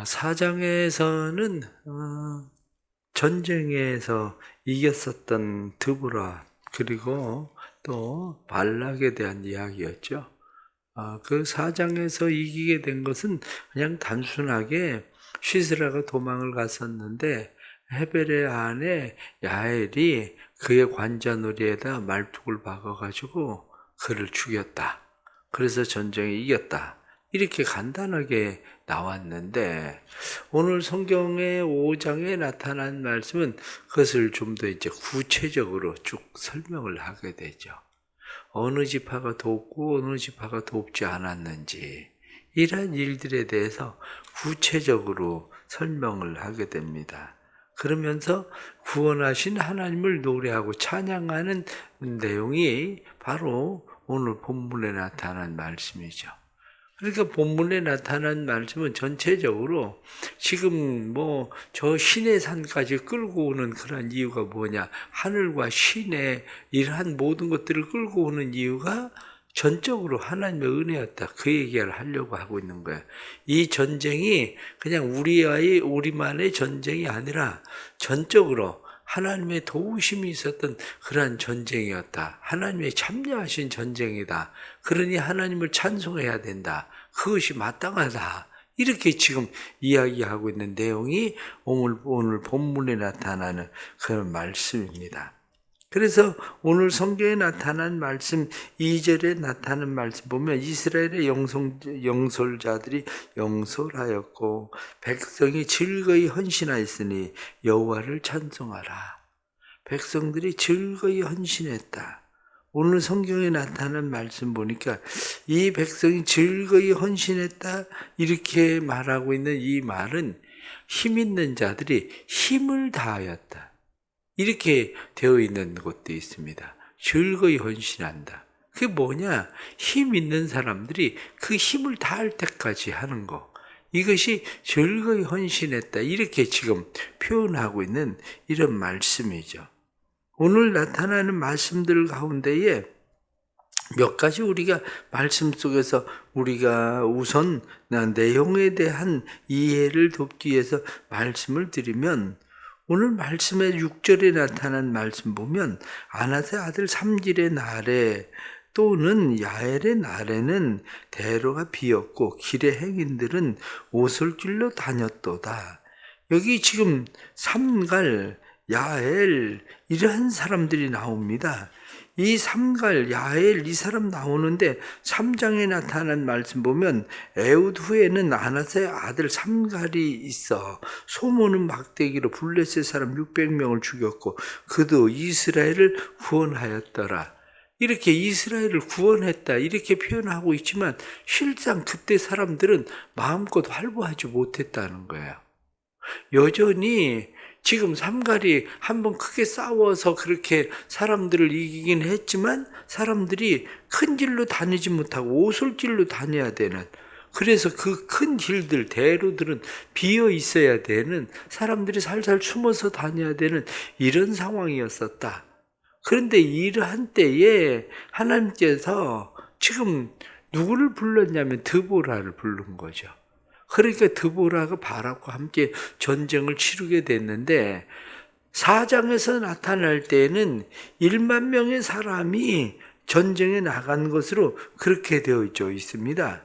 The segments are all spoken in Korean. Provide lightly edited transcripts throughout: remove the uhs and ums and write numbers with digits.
사장에서는 전쟁에서 이겼었던 드보라 그리고 또 발락에 대한 이야기였죠. 그 사장에서 이기게 된 것은 그냥 단순하게 시스라가 도망을 갔었는데 헤벨의 아내 야엘이 그의 관자놀이에다 말뚝을 박아가지고 그를 죽였다. 그래서 전쟁에 이겼다. 이렇게 간단하게 나왔는데 오늘 성경의 5장에 나타난 말씀은 그것을 좀 더 이제 구체적으로 쭉 설명을 하게 되죠. 어느 지파가 돕고 어느 지파가 돕지 않았는지 이러한 일들에 대해서 구체적으로 설명을 하게 됩니다. 그러면서 구원하신 하나님을 노래하고 찬양하는 내용이 바로 오늘 본문에 나타난 말씀이죠. 그러니까 본문에 나타난 말씀은 전체적으로 지금 저 신의 산까지 끌고 오는 그런 이유가 뭐냐. 하늘과 신의 이러한 모든 것들을 끌고 오는 이유가 전적으로 하나님의 은혜였다. 그 얘기를 하려고 하고 있는 거예요. 이 전쟁이 그냥 우리만의 전쟁이 아니라 전적으로 하나님의 도우심이 있었던 그러한 전쟁이었다. 하나님의 참여하신 전쟁이다. 그러니 하나님을 찬송해야 된다. 그것이 마땅하다. 이렇게 지금 이야기하고 있는 내용이 오늘 본문에 나타나는 그런 말씀입니다. 그래서 오늘 성경에 나타난 말씀 2절에 나타난 말씀 보면 이스라엘의 영솔자들이 영솔하였고 백성이 즐거이 헌신하였으니 여호와를 찬송하라. 백성들이 즐거이 헌신했다. 오늘 성경에 나타난 말씀 보니까 이 백성이 즐거이 헌신했다 이렇게 말하고 있는 이 말은 힘 있는 자들이 힘을 다하였다. 이렇게 되어 있는 것도 있습니다. 즐거이 헌신한다. 그게 뭐냐? 힘 있는 사람들이 그 힘을 다할 때까지 하는 거. 이것이 즐거이 헌신했다. 이렇게 지금 표현하고 있는 이런 말씀이죠. 오늘 나타나는 말씀들 가운데에 몇 가지 우리가 말씀 속에서 우리가 우선 내용에 대한 이해를 돕기 위해서 말씀을 드리면 오늘 말씀의 6절에 나타난 말씀 보면 아나세 아들 삼질의 날에 또는 야엘의 날에는 대로가 비었고 길의 행인들은 오솔길로 다녔도다. 여기 지금 삼갈, 야엘 이러한 사람들이 나옵니다. 이 삼갈, 야엘 이 사람 나오는데 3장에 나타난 말씀 보면 에훗 후에는 아나세의 아들 삼갈이 있어 소모는 막대기로 블레셋 사람 600명을 죽였고 그도 이스라엘을 구원하였더라. 이렇게 이스라엘을 구원했다 이렇게 표현하고 있지만 실상 그때 사람들은 마음껏 활보하지 못했다는 거예요. 여전히 지금 삼갈이 한번 크게 싸워서 그렇게 사람들을 이기긴 했지만 사람들이 큰 길로 다니지 못하고 오솔길로 다녀야 되는, 그래서 그 큰 길들 대로들은 비어 있어야 되는, 사람들이 살살 숨어서 다녀야 되는 이런 상황이었었다. 그런데 이러한 때에 하나님께서 지금 누구를 불렀냐면 드보라를 부른 거죠. 그러니까 드보라가 바락과 함께 전쟁을 치르게 됐는데 4장에서 나타날 때에는 1만 명의 사람이 전쟁에 나간 것으로 그렇게 되어 있습니다.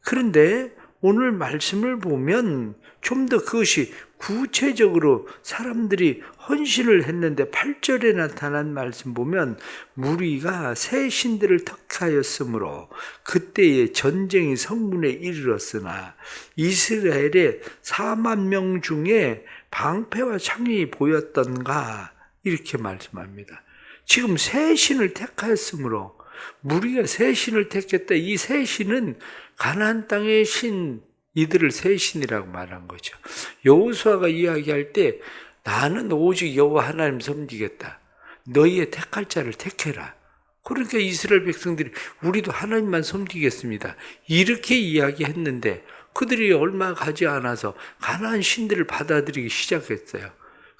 그런데 오늘 말씀을 보면 좀 더 그것이 구체적으로 사람들이 헌신을 했는데 8절에 나타난 말씀 보면 무리가 새 신들을 택하였으므로 그때의 전쟁이 성문에 이르렀으나 이스라엘의 4만 명 중에 방패와 창이 보였던가 이렇게 말씀합니다. 지금 새 신을 택하였으므로 무리가 새 신을 택했다. 이 새 신은 가나안 땅의 신, 이들을 새 신이라고 말한 거죠. 여호수아가 이야기할 때 나는 오직 여호와 하나님 섬기겠다. 너희의 택할 자를 택해라. 그러니까 이스라엘 백성들이 우리도 하나님만 섬기겠습니다. 이렇게 이야기했는데 그들이 얼마 가지 않아서 가나안 신들을 받아들이기 시작했어요.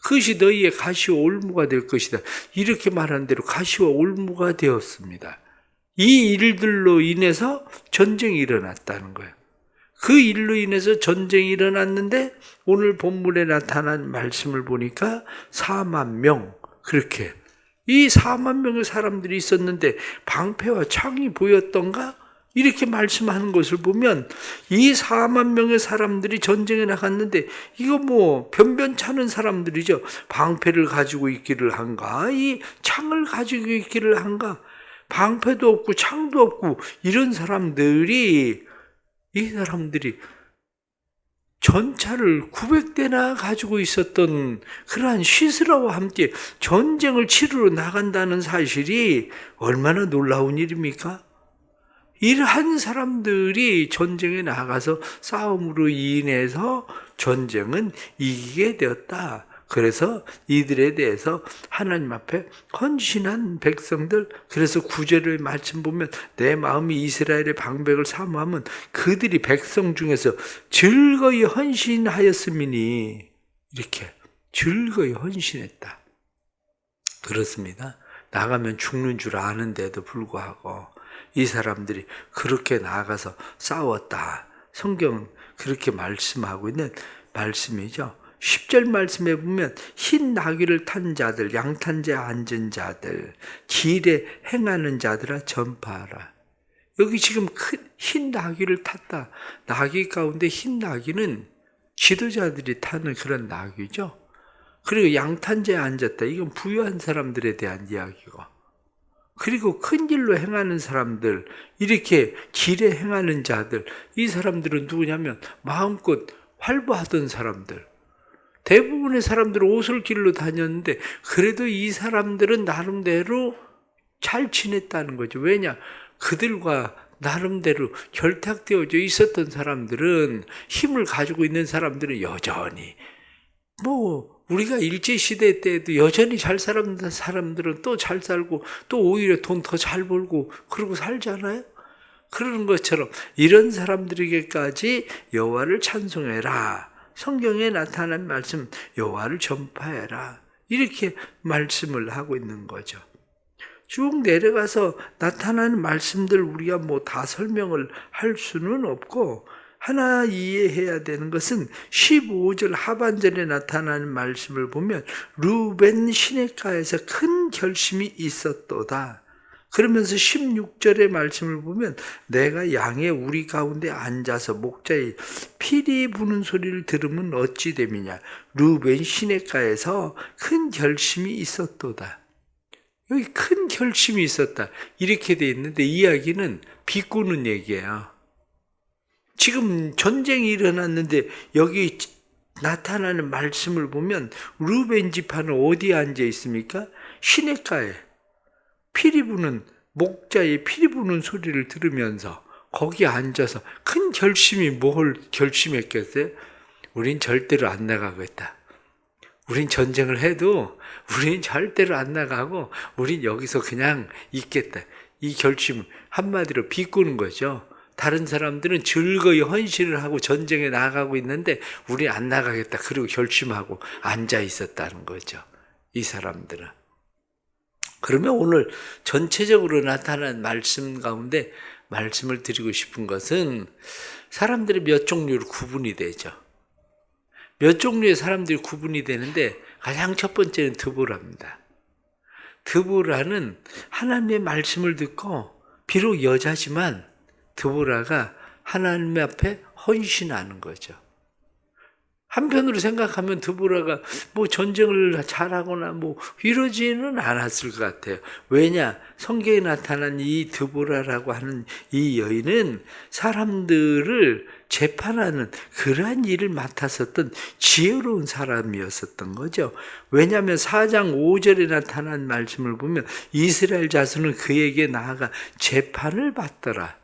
그것이 너희의 가시와 올무가 될 것이다. 이렇게 말한 대로 가시와 올무가 되었습니다. 이 일들로 인해서 전쟁이 일어났다는 거예요. 그 일로 인해서 전쟁이 일어났는데 오늘 본문에 나타난 말씀을 보니까 4만 명, 그렇게 이 4만 명의 사람들이 있었는데 방패와 창이 보였던가? 이렇게 말씀하는 것을 보면 이 4만 명의 사람들이 전쟁에 나갔는데 이거 뭐 변변찮은 사람들이죠. 방패를 가지고 있기를 한가? 이 창을 가지고 있기를 한가? 방패도 없고 창도 없고 이런 사람들이, 이 사람들이 전차를 900대나 가지고 있었던 그러한 시스라와 함께 전쟁을 치르러 나간다는 사실이 얼마나 놀라운 일입니까? 이러한 사람들이 전쟁에 나가서 싸움으로 인해서 전쟁은 이기게 되었다. 그래서 이들에 대해서 하나님 앞에 헌신한 백성들, 그래서 9절의 말씀 보면 내 마음이 이스라엘의 방백을 사모하면 그들이 백성 중에서 즐거이 헌신하였음이니, 이렇게 즐거이 헌신했다. 그렇습니다. 나가면 죽는 줄 아는데도 불구하고 이 사람들이 그렇게 나가서 싸웠다. 성경은 그렇게 말씀하고 있는 말씀이죠. 10절 말씀에 보면 흰 나귀를 탄 자들, 양탄자에 앉은 자들, 길에 행하는 자들아 전파하라. 여기 지금 흰 나귀를 탔다. 나귀 가운데 흰 나귀는 지도자들이 타는 그런 나귀죠. 그리고 양탄자에 앉았다. 이건 부유한 사람들에 대한 이야기고, 그리고 큰 길로 행하는 사람들, 이렇게 길에 행하는 자들, 이 사람들은 누구냐면 마음껏 활보하던 사람들. 대부분의 사람들은 오솔길로 다녔는데 그래도 이 사람들은 나름대로 잘 지냈다는 거죠. 왜냐? 그들과 나름대로 결탁되어져 있었던 사람들은, 힘을 가지고 있는 사람들은 여전히, 우리가 일제시대 때도 여전히 잘 살았는 사람들은 또 잘 살고 또 오히려 돈 더 잘 벌고 그러고 살잖아요. 그러는 것처럼 이런 사람들에게까지 여호와를 찬송해라. 성경에 나타난 말씀, 여호와를 전파해라. 이렇게 말씀을 하고 있는 거죠. 쭉 내려가서 나타나는 말씀들 우리가 다 설명을 할 수는 없고, 하나 이해해야 되는 것은 15절 하반절에 나타나는 말씀을 보면 루벤 시냇가에서 큰 결심이 있었도다. 그러면서 16절의 말씀을 보면 내가 양의 우리 가운데 앉아서 목자의 피리 부는 소리를 들으면 어찌 됨이냐. 루벤 시냇가에서 큰 결심이 있었도다. 여기 큰 결심이 있었다. 이렇게 돼 있는데 이야기는 비꼬는 얘기예요. 지금 전쟁이 일어났는데 여기 나타나는 말씀을 보면 루벤 지파는 어디에 앉아 있습니까? 시냇가에 피리 부는, 목자의 피리 부는 소리를 들으면서 거기 앉아서 큰 결심이 뭘 결심했겠어요? 우린 절대로 안 나가겠다. 우린 전쟁을 해도 우린 절대로 안 나가고 우린 여기서 그냥 있겠다. 이 결심을 한마디로 비꼬는 거죠. 다른 사람들은 즐거이 헌신을 하고 전쟁에 나가고 있는데 우리 안 나가겠다. 그리고 결심하고 앉아 있었다는 거죠. 이 사람들은. 그러면 오늘 전체적으로 나타난 말씀 가운데 말씀을 드리고 싶은 것은 사람들이 몇 종류로 구분이 되죠. 몇 종류의 사람들이 구분이 되는데 가장 첫 번째는 드보라입니다. 드보라는 하나님의 말씀을 듣고 비록 여자지만 드보라가 하나님 앞에 헌신하는 거죠. 한편으로 생각하면 드보라가 전쟁을 잘하거나 이러지는 않았을 것 같아요. 왜냐? 성경에 나타난 이 드보라라고 하는 이 여인은 사람들을 재판하는 그러한 일을 맡았었던 지혜로운 사람이었었던 거죠. 왜냐하면 4장 5절에 나타난 말씀을 보면 이스라엘 자손은 그에게 나아가 재판을 받더라.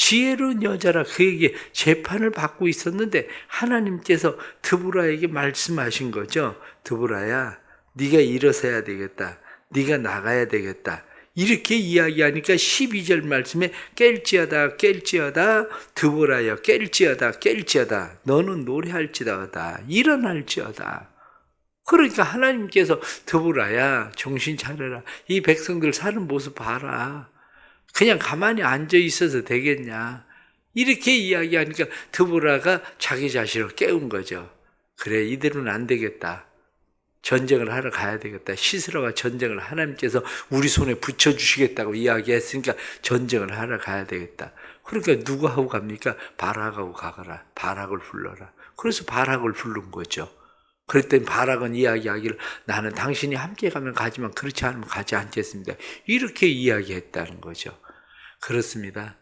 지혜로운 여자라 그에게 재판을 받고 있었는데 하나님께서 드보라에게 말씀하신 거죠. 드보라야, 네가 일어서야 되겠다. 네가 나가야 되겠다. 이렇게 이야기하니까 12절 말씀에 깰지어다 드보라여 깰지어다 너는 노래할지어다 일어날지어다. 그러니까 하나님께서 드보라야 정신 차려라. 이 백성들 사는 모습 봐라. 그냥 가만히 앉아 있어서 되겠냐. 이렇게 이야기하니까 드보라가 자기 자신을 깨운 거죠. 그래, 이대로는 안 되겠다. 전쟁을 하러 가야 되겠다. 시스라와 전쟁을 하나님께서 우리 손에 붙여주시겠다고 이야기했으니까 전쟁을 하러 가야 되겠다. 그러니까 누구하고 갑니까? 바락하고 가거라. 바락을 불러라. 그래서 바락을 부른 거죠. 그랬더니 바락은 이야기하기를 나는 당신이 함께 가면 가지만 그렇지 않으면 가지 않겠습니다. 이렇게 이야기했다는 거죠. 그렇습니다.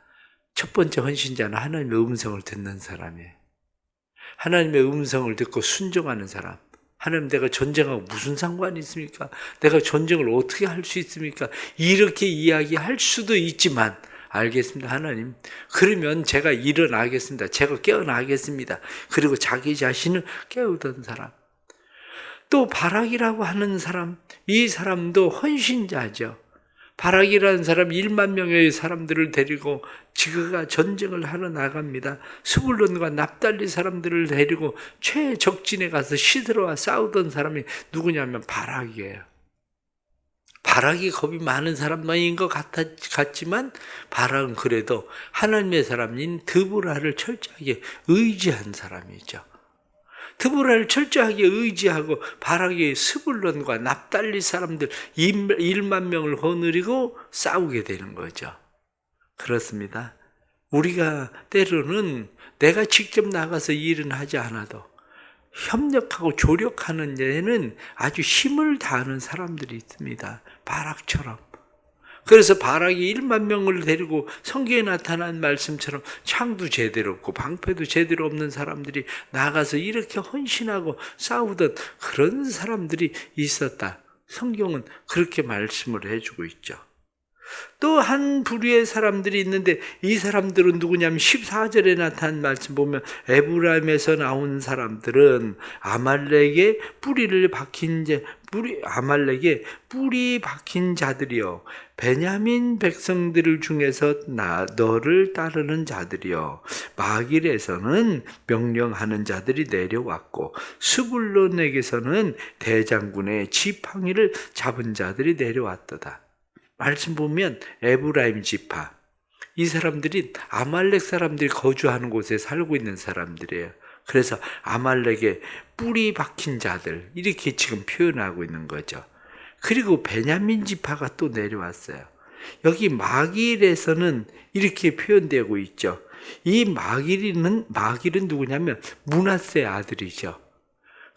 첫 번째 헌신자는 하나님의 음성을 듣는 사람이에요. 하나님의 음성을 듣고 순종하는 사람. 하나님, 내가 전쟁하고 무슨 상관이 있습니까? 내가 전쟁을 어떻게 할 수 있습니까? 이렇게 이야기할 수도 있지만, 알겠습니다, 하나님. 그러면 제가 일어나겠습니다. 제가 깨어나겠습니다. 그리고 자기 자신을 깨우던 사람. 또 바락이라고 하는 사람, 이 사람도 헌신자죠. 바락이라는 사람 1만 명의 사람들을 데리고 지그가 전쟁을 하러 나갑니다. 스불론과 납달리 사람들을 데리고 최적진에 가서 시드라와 싸우던 사람이 누구냐면 바락이에요. 바락이 겁이 많은 사람만인 것 같지만 바락은 그래도 하나님의 사람인 드보라를 철저하게 의지한 사람이죠. 드보라를 철저하게 의지하고 바락의 스불론과 납달리 사람들 1만 명을 거느리고 싸우게 되는 거죠. 그렇습니다. 우리가 때로는 내가 직접 나가서 일은 하지 않아도 협력하고 조력하는 데에는 아주 힘을 다하는 사람들이 있습니다. 바락처럼. 그래서 바락이 1만 명을 데리고 성경에 나타난 말씀처럼 창도 제대로 없고 방패도 제대로 없는 사람들이 나가서 이렇게 헌신하고 싸우던 그런 사람들이 있었다. 성경은 그렇게 말씀을 해주고 있죠. 또 한 부류의 사람들이 있는데 이 사람들은 누구냐면 14절에 나타난 말씀 보면 에브라임에서 나온 사람들은 아말렉의 뿌리 박힌 자들이요, 베냐민 백성들 중에서 너를 따르는 자들이요, 마길에서는 명령하는 자들이 내려왔고 스불론에게서는 대장군의 지팡이를 잡은 자들이 내려왔도다. 말씀 보면 에브라임 지파, 이 사람들이 아말렉 사람들이 거주하는 곳에 살고 있는 사람들이에요. 그래서 아말렉의 뿌리 박힌 자들, 이렇게 지금 표현하고 있는 거죠. 그리고 베냐민 지파가 또 내려왔어요. 여기 마길에서는 이렇게 표현되고 있죠. 이 마길은 누구냐면 므낫세 아들이죠.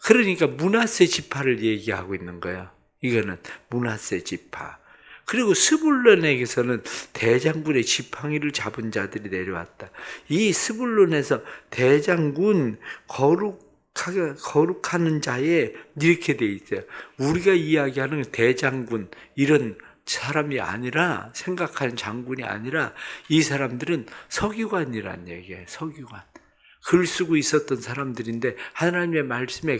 그러니까 므낫세 지파를 얘기하고 있는 거예요. 이거는 므낫세 지파. 그리고 스불론에게서는 대장군의 지팡이를 잡은 자들이 내려왔다. 이 스불론에서 대장군 거룩하는 자에 이렇게 돼 있어요. 우리가 이야기하는 대장군 이런 사람이 아니라, 생각하는 장군이 아니라 이 사람들은 서기관이란 얘기예요. 서기관. 글 쓰고 있었던 사람들인데 하나님의 말씀에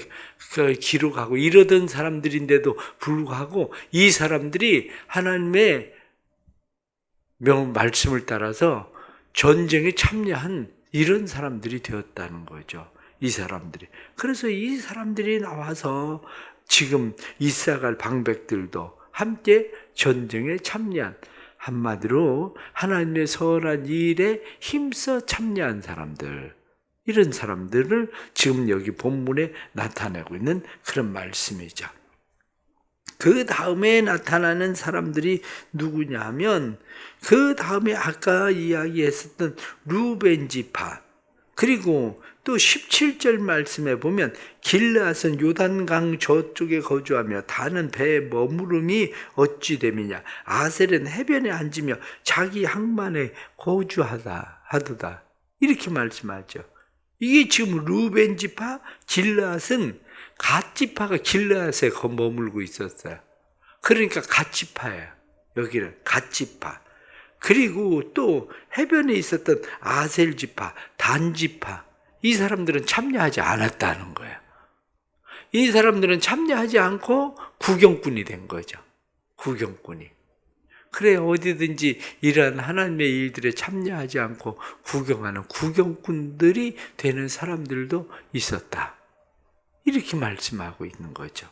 기록하고 이러던 사람들인데도 불구하고 이 사람들이 하나님의 말씀을 따라서 전쟁에 참여한 이런 사람들이 되었다는 거죠. 이 사람들이. 그래서 이 사람들이 나와서 지금 이사갈 방백들도 함께 전쟁에 참여한, 한마디로 하나님의 선한 일에 힘써 참여한 사람들, 이런 사람들을 지금 여기 본문에 나타내고 있는 그런 말씀이죠. 그 다음에 나타나는 사람들이 누구냐면 그 다음에 아까 이야기했었던 루벤 지파, 그리고 또 17절 말씀에 보면 길르앗은 요단강 저쪽에 거주하며 다는 배에 머무름이 어찌 됨이냐, 아셀은 해변에 앉으며 자기 항만에 거주하도다, 이렇게 말씀하죠. 이게 지금 루벤 지파, 길르앗은 갓 지파가 길르앗에 머물고 있었어요. 그러니까 갓 지파예요. 여기는 갓 지파. 그리고 또 해변에 있었던 아셀 지파, 단 지파, 이 사람들은 참여하지 않았다는 거예요. 이 사람들은 참여하지 않고 구경꾼이 된 거죠. 구경꾼이. 그래, 어디든지 이러한 하나님의 일들에 참여하지 않고 구경하는 구경꾼들이 되는 사람들도 있었다. 이렇게 말씀하고 있는 거죠.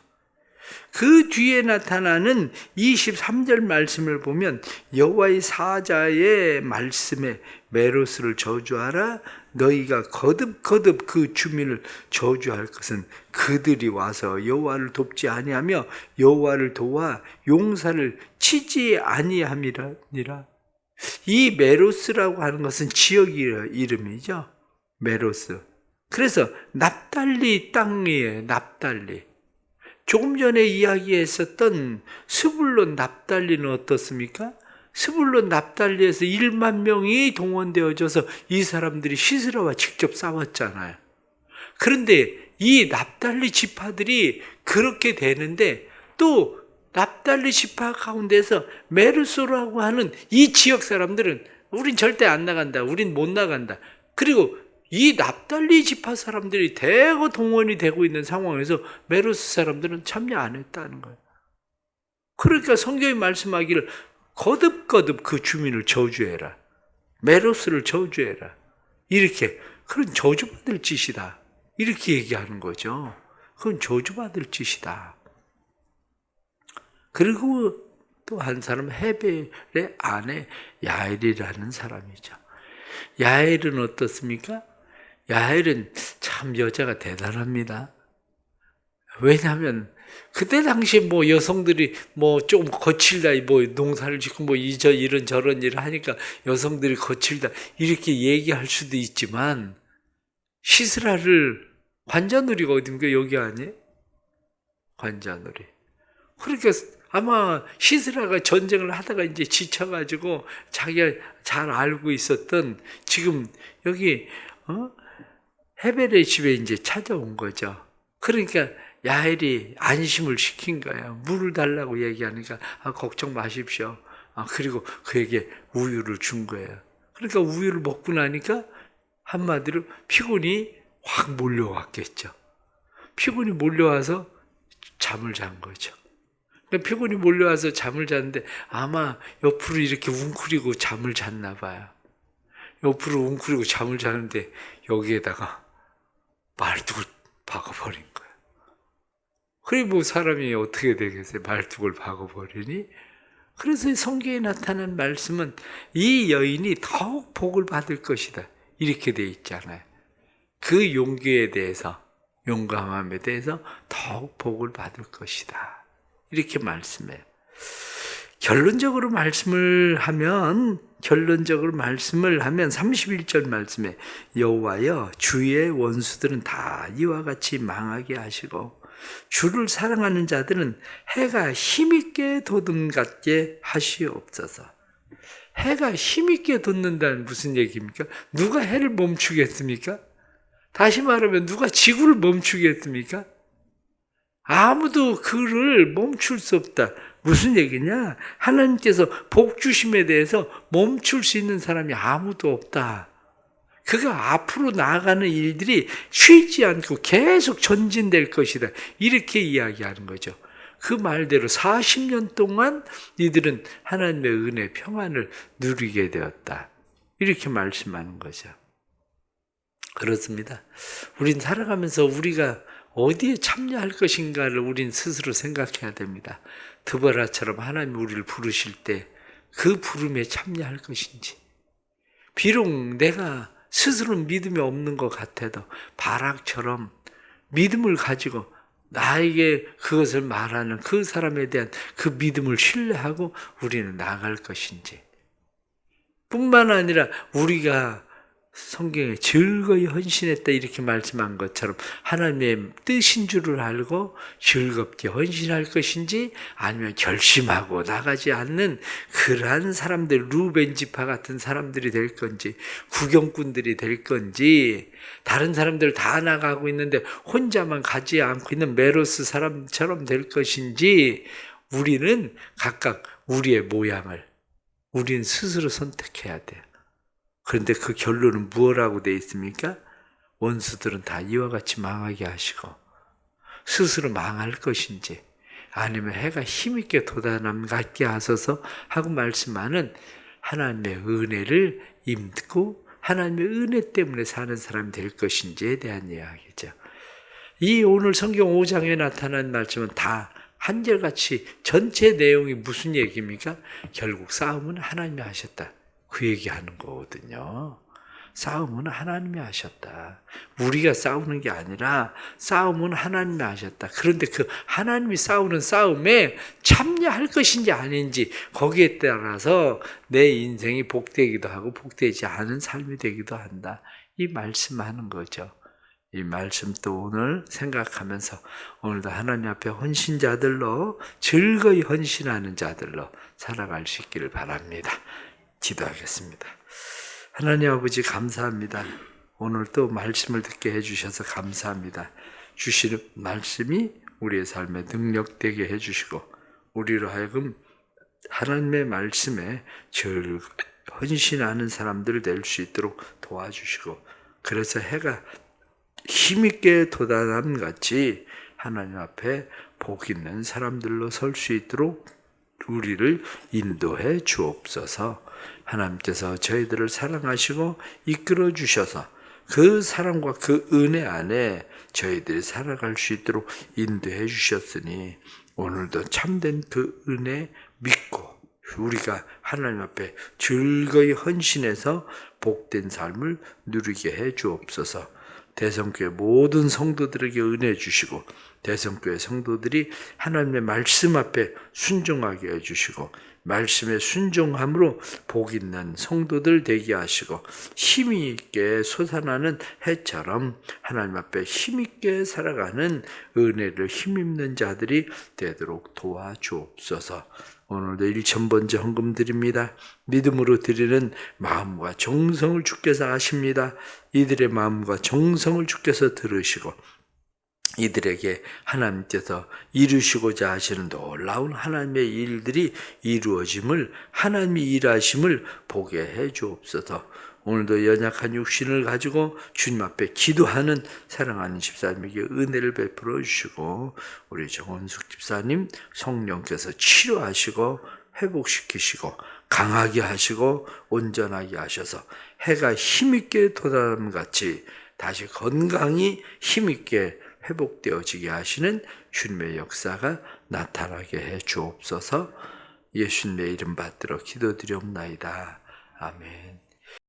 그 뒤에 나타나는 23절 말씀을 보면 여호와의 사자의 말씀에 메로스를 저주하라. 너희가 거듭 그 주민을 저주할 것은 그들이 와서 여호와를 돕지 아니하며 여호와를 도와 용사를 치지 아니함이니라. 이 메로스라고 하는 것은 지역 이름이죠. 메로스. 그래서 납달리 땅이에요. 납달리. 조금 전에 이야기했었던 스불론 납달리는 어떻습니까? 스불론 납달리에서 1만 명이 동원되어져서 이 사람들이 시스라와 직접 싸웠잖아요. 그런데 이 납달리 지파들이 그렇게 되는데 또 납달리 지파 가운데서 메르소라고 하는 이 지역 사람들은 우린 절대 안 나간다. 우린 못 나간다. 그리고 이 납달리 지파 사람들이 대거 동원이 되고 있는 상황에서 메로스 사람들은 참여 안 했다는 거예요. 그러니까 성경이 말씀하기를 거듭 그 주민을 저주해라. 메로스를 저주해라. 이렇게 그런 저주받을 짓이다. 이렇게 얘기하는 거죠. 그건 저주받을 짓이다. 그리고 또 한 사람 헤벨의 아내 야엘이라는 사람이죠. 야엘은 어떻습니까? 야엘은 참 여자가 대단합니다. 왜냐하면 그때 당시에 뭐 여성들이 뭐 좀 거칠다, 뭐 농사를 짓고 뭐 이런 저런 일을 하니까 여성들이 거칠다 이렇게 얘기할 수도 있지만 시스라를 관자놀이가 어딘가 여기 아니에요? 관자놀이. 그러니까 아마 시스라가 전쟁을 하다가 이제 지쳐가지고 자기가 잘 알고 있었던 지금 여기 헤벨의 집에 이제 찾아온 거죠. 그러니까 야엘이 안심을 시킨 거예요. 물을 달라고 얘기하니까 걱정 마십시오. 그리고 그에게 우유를 준 거예요. 그러니까 우유를 먹고 나니까 한마디로 피곤이 확 몰려왔겠죠. 피곤이 몰려와서 잠을 잔 거죠. 그러니까 피곤이 몰려와서 잠을 잤는데 아마 옆으로 이렇게 웅크리고 잠을 잤나 봐요. 옆으로 웅크리고 잠을 자는데 여기에다가 말뚝을 박아버린 거예요. 그래 뭐 사람이 어떻게 되겠어요? 말뚝을 박아버리니? 그래서 성경에 나타난 말씀은 이 여인이 더욱 복을 받을 것이다. 이렇게 돼 있잖아요. 그 용기에 대해서, 용감함에 대해서 더욱 복을 받을 것이다. 이렇게 말씀해요. 결론적으로 말씀을 하면 31절 말씀에 여호와여 주의 원수들은 다 이와 같이 망하게 하시고 주를 사랑하는 자들은 해가 힘있게 돋음같게 하시옵소서. 해가 힘있게 돋는다는 무슨 얘기입니까? 누가 해를 멈추겠습니까? 다시 말하면 누가 지구를 멈추겠습니까? 아무도 그를 멈출 수 없다. 무슨 얘기냐? 하나님께서 복 주심에 대해서 멈출 수 있는 사람이 아무도 없다. 그가 앞으로 나아가는 일들이 쉬지 않고 계속 전진될 것이다. 이렇게 이야기하는 거죠. 그 말대로 40년 동안 이들은 하나님의 은혜, 평안을 누리게 되었다. 이렇게 말씀하는 거죠. 그렇습니다. 우린 살아가면서 우리가 어디에 참여할 것인가를 우린 스스로 생각해야 됩니다. 드보라처럼 하나님 우리를 부르실 때 그 부름에 참여할 것인지, 비록 내가 스스로 믿음이 없는 것 같아도 바락처럼 믿음을 가지고 나에게 그것을 말하는 그 사람에 대한 그 믿음을 신뢰하고 우리는 나아갈 것인지, 뿐만 아니라 우리가 성경에 즐거이 헌신했다 이렇게 말씀한 것처럼 하나님의 뜻인 줄을 알고 즐겁게 헌신할 것인지, 아니면 결심하고 나가지 않는 그러한 사람들, 루벤 지파 같은 사람들이 될 건지, 구경꾼들이 될 건지, 다른 사람들 다 나가고 있는데 혼자만 가지 않고 있는 메로스 사람처럼 될 것인지, 우리는 각각 우리의 모양을 우리는 스스로 선택해야 돼요. 그런데 그 결론은 무엇이라고 되어 있습니까? 원수들은 다 이와 같이 망하게 하시고 스스로 망할 것인지, 아니면 해가 힘있게 돋아남 같게 하소서 하고 말씀하는 하나님의 은혜를 입고 하나님의 은혜 때문에 사는 사람이 될 것인지에 대한 이야기죠. 이 오늘 성경 5장에 나타난 말씀은 다 한결같이 전체 내용이 무슨 얘기입니까? 결국 싸움은 하나님이 하셨다. 그 얘기하는 거거든요. 싸움은 하나님이 하셨다. 우리가 싸우는 게 아니라 싸움은 하나님이 하셨다. 그런데 그 하나님이 싸우는 싸움에 참여할 것인지 아닌지 거기에 따라서 내 인생이 복되기도 하고 복되지 않은 삶이 되기도 한다. 이 말씀하는 거죠. 이 말씀 또 오늘 생각하면서 오늘도 하나님 앞에 헌신자들로 즐거이 헌신하는 자들로 살아갈 수 있기를 바랍니다. 기도하겠습니다. 하나님 아버지 감사합니다. 오늘 또 말씀을 듣게 해주셔서 감사합니다. 주시는 말씀이 우리의 삶에 능력되게 해주시고 우리로 하여금 하나님의 말씀에 헌신하는 사람들 될 수 있도록 도와주시고 그래서 해가 힘있게 돋아남같이 하나님 앞에 복 있는 사람들로 설 수 있도록 우리를 인도해 주옵소서. 하나님께서 저희들을 사랑하시고 이끌어 주셔서 그 사랑과 그 은혜 안에 저희들이 살아갈 수 있도록 인도해 주셨으니 오늘도 참된 그 은혜 믿고 우리가 하나님 앞에 즐거이 헌신해서 복된 삶을 누리게 해 주옵소서. 대성교회 모든 성도들에게 은혜 주시고 대성교회 성도들이 하나님의 말씀 앞에 순종하게 해주시고 말씀에 순종함으로 복 있는 성도들 되게 하시고 힘이 있게 솟아나는 해처럼 하나님 앞에 힘있게 살아가는 은혜를 힘입는 자들이 되도록 도와주옵소서. 오늘도 1,000번째 헌금 드립니다. 믿음으로 드리는 마음과 정성을 주께서 아십니다. 이들의 마음과 정성을 주께서 들으시고 이들에게 하나님께서 이루시고자 하시는 놀라운 하나님의 일들이 이루어짐을 하나님이 일하심을 보게 해 주옵소서. 오늘도 연약한 육신을 가지고 주님 앞에 기도하는 사랑하는 집사님에게 은혜를 베풀어 주시고 우리 정원숙 집사님 성령께서 치료하시고 회복시키시고 강하게 하시고 온전하게 하셔서 해가 힘있게 돋아남같이 다시 건강히 힘있게 회복되어지게 하시는 주님의 역사가 나타나게 해 주옵소서. 예수님의 이름 받들어 기도드리옵나이다. 아멘.